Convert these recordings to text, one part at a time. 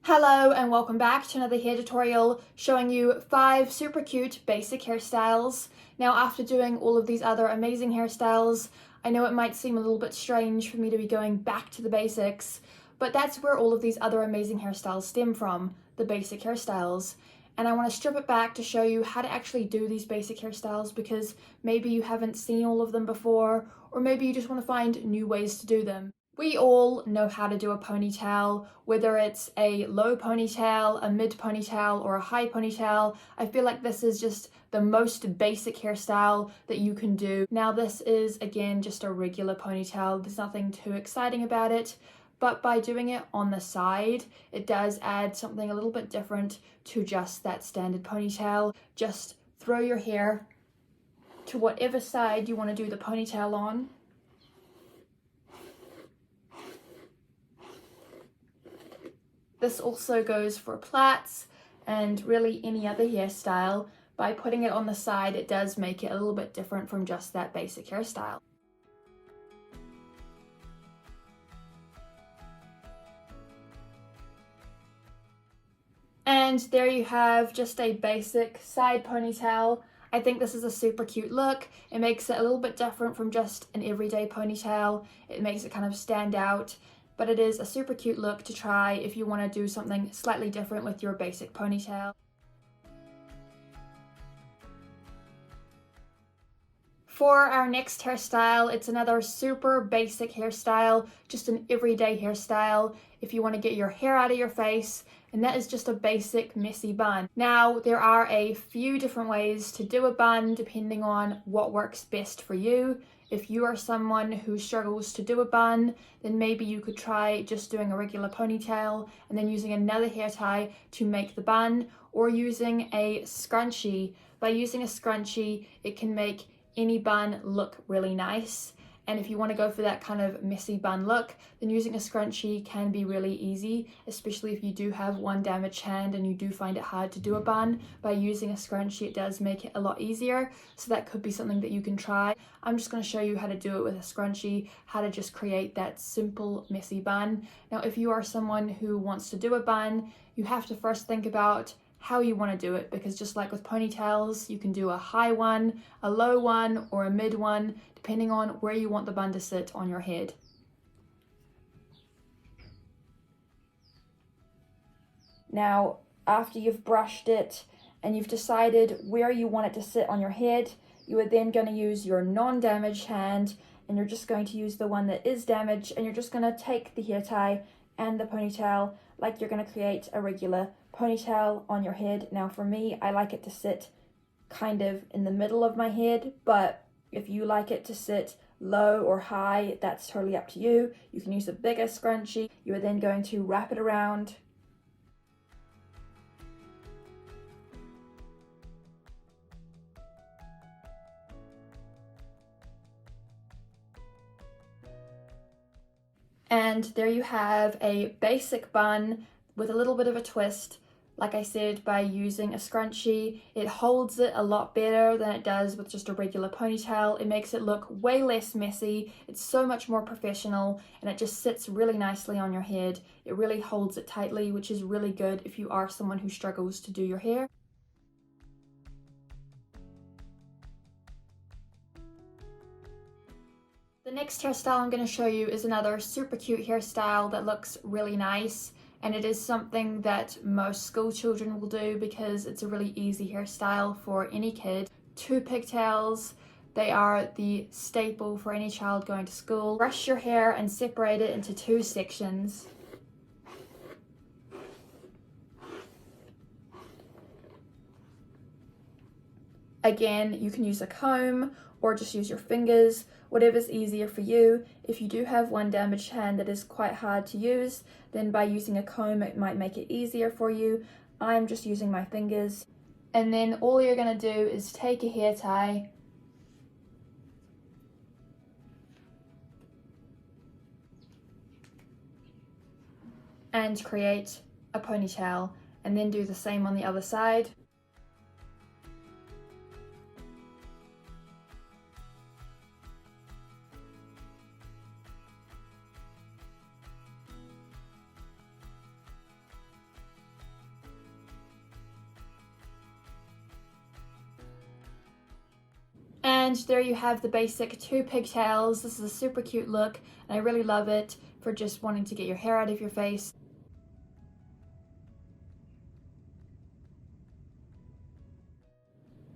Hello and welcome back to another hair tutorial showing you 5 super cute basic hairstyles. Now after doing all of these other amazing hairstyles, I know it might seem a little bit strange for me to be going back to the basics, but that's where all of these other amazing hairstyles stem from, the basic hairstyles. And I want to strip it back to show you how to actually do these basic hairstyles because maybe you haven't seen all of them before, or maybe you just want to find new ways to do them. We all know how to do a ponytail, whether it's a low ponytail, a mid ponytail, or a high ponytail. I feel like this is just the most basic hairstyle that you can do. Now this is, again, just a regular ponytail. There's nothing too exciting about it, but by doing it on the side, it does add something a little bit different to just that standard ponytail. Just throw your hair to whatever side you want to do the ponytail on. This also goes for plaits and really any other hairstyle. By putting it on the side, it does make it a little bit different from just that basic hairstyle. And there you have just a basic side ponytail. I think this is a super cute look. It makes it a little bit different from just an everyday ponytail. It makes it kind of stand out. But it is a super cute look to try if you want to do something slightly different with your basic ponytail. For our next hairstyle, it's another super basic hairstyle, just an everyday hairstyle if you want to get your hair out of your face, and that is just a basic messy bun. Now, there are a few different ways to do a bun depending on what works best for you. If you are someone who struggles to do a bun, then maybe you could try just doing a regular ponytail and then using another hair tie to make the bun, or using a scrunchie. By using a scrunchie, it can make any bun look really nice. And if you want to go for that kind of messy bun look, then using a scrunchie can be really easy, especially if you do have one damaged hand and you do find it hard to do a bun. By using a scrunchie, it does make it a lot easier, so that could be something that you can try. I'm just going to show you how to do it with a scrunchie, how to just create that simple messy bun. Now, if you are someone who wants to do a bun, you have to first think about how you want to do it, because just like with ponytails, you can do a high one, a low one, or a mid one, depending on where you want the bun to sit on your head. Now, after you've brushed it and you've decided where you want it to sit on your head, you are then going to use your non-damaged hand, and you're just going to use the one that is damaged, and you're just going to take the hair tie and the ponytail like you're going to create a regular ponytail on your head. Now for me, I like it to sit kind of in the middle of my head, but if you like it to sit low or high, that's totally up to you. You can use a bigger scrunchie. You are then going to wrap it around. And there you have a basic bun with a little bit of a twist. Like I said, by using a scrunchie, it holds it a lot better than it does with just a regular ponytail. It makes it look way less messy. It's so much more professional, and it just sits really nicely on your head. It really holds it tightly, which is really good if you are someone who struggles to do your hair. The next hairstyle I'm going to show you is another super cute hairstyle that looks really nice. And it is something that most school children will do because it's a really easy hairstyle for any kid. 2 pigtails, they are the staple for any child going to school. Brush your hair and separate it into 2 sections. Again, you can use a comb or just use your fingers, whatever's easier for you. If you do have one damaged hand that is quite hard to use, then by using a comb it might make it easier for you. I'm just using my fingers. And then all you're going to do is take a hair tie and create a ponytail, and then do the same on the other side. And there you have the basic 2 pigtails. This is a super cute look, and I really love it for just wanting to get your hair out of your face.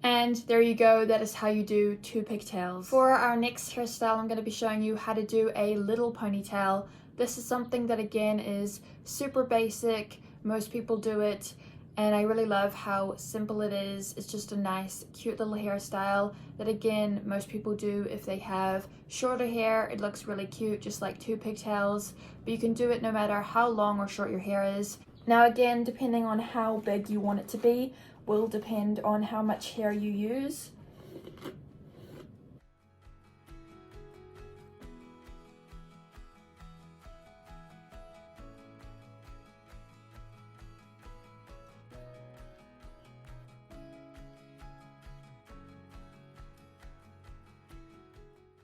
And there you go, that is how you do 2 pigtails. For our next hairstyle, I'm going to be showing you how to do a little ponytail. This is something that again is super basic, most people do it, and I really love how simple it is. It's just a nice, cute little hairstyle that again, most people do if they have shorter hair. It looks really cute, just like 2 pigtails, but you can do it no matter how long or short your hair is. Now again, depending on how big you want it to be, will depend on how much hair you use.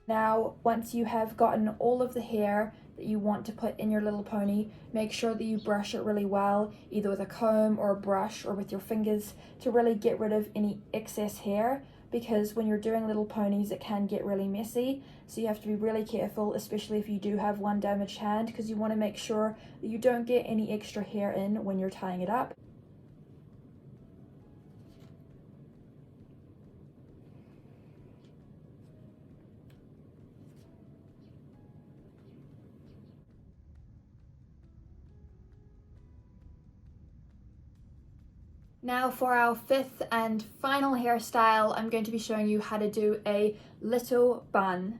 Now, once you have gotten all of the hair that you want to put in your little pony, make sure that you brush it really well, either with a comb or a brush or with your fingers, to really get rid of any excess hair, because when you're doing little ponies it can get really messy. So you have to be really careful, especially if you do have one damaged hand, because you want to make sure that you don't get any extra hair in when you're tying it up. Now for our 5th and final hairstyle, I'm going to be showing you how to do a little bun.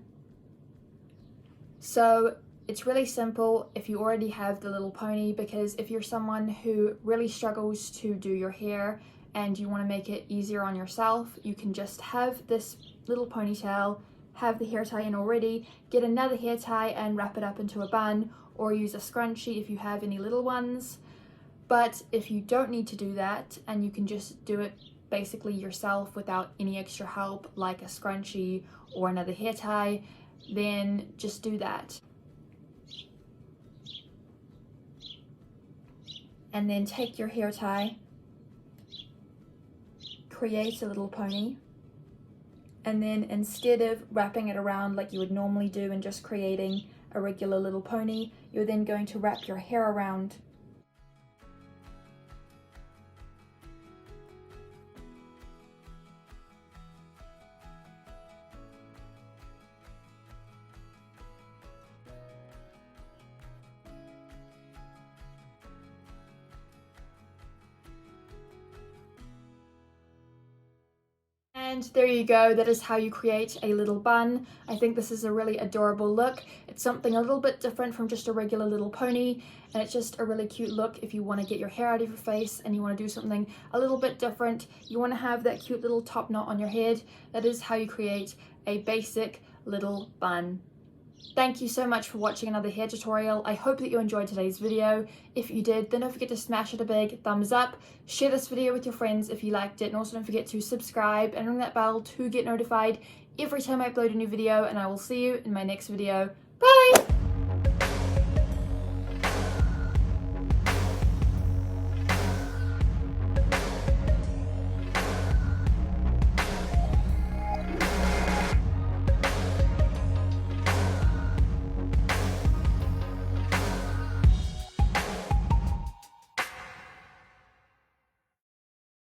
So it's really simple if you already have the little pony, because if you're someone who really struggles to do your hair and you want to make it easier on yourself, you can just have this little ponytail, have the hair tie in already, get another hair tie and wrap it up into a bun, or use a scrunchie if you have any little ones. But if you don't need to do that and you can just do it basically yourself without any extra help like a scrunchie or another hair tie, then just do that. And then take your hair tie, create a little pony, and then instead of wrapping it around like you would normally do and just creating a regular little pony, you're then going to wrap your hair around. And there you go, that is how you create a little bun. I think this is a really adorable look. It's something a little bit different from just a regular little pony, and it's just a really cute look if you want to get your hair out of your face and you want to do something a little bit different. You want to have that cute little top knot on your head. That is how you create a basic little bun. Thank you so much for watching another hair tutorial. I hope that you enjoyed today's video. If you did, then don't forget to smash it a big thumbs up. Share this video with your friends if you liked it, and also don't forget to subscribe and ring that bell to get notified every time I upload a new video, and I will see you in my next video. Bye!